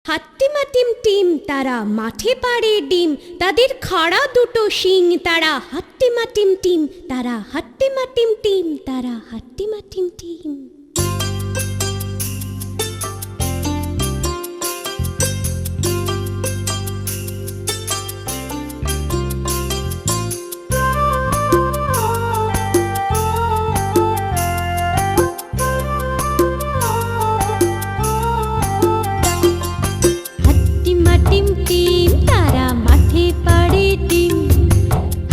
হাত্তিমা team team তারা মাঠে পাড়ে ডিম, তাদের খাড়া দুটো শিং তারা। হাত্তিমা টিম টিম তারা, হাত্তিমা টিম টিম তারা, হাত্তিমা টিম টিম। হাত্তিমা টিম টিম তারা মাঠে পাড়ে ডিম,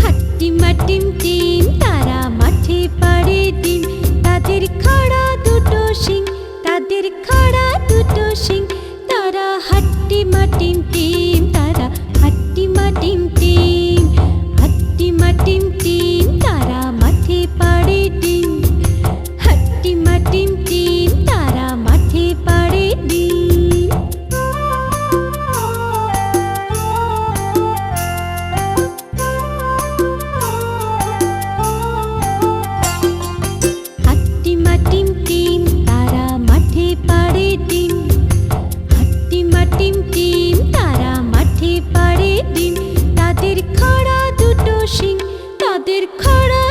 হাত্তিমা টিম টিম তারা মাঠে পাড়ে ডিম, তাদের খাড়া দুটো শিং, তাদের খাড়া দুটো শিং তারা। হাত্তিমা টিম টিম তারা, হাত্তিমা টিম টিম, হাত্তিমা টিম টিম তারা মাঠে পাড়ে ডিম, হাত্তিমা টিম টিম তারা মাঠে পাড়ে ডিম। হাত্তিমা টিম টিম তারা মাঠে পাড়ে ডিম, হাত্তিমা টিম টিম তারা মাঠে পাড়ে ডিম, তাদের খাড়া দুটো শিং, তাদের খাড়া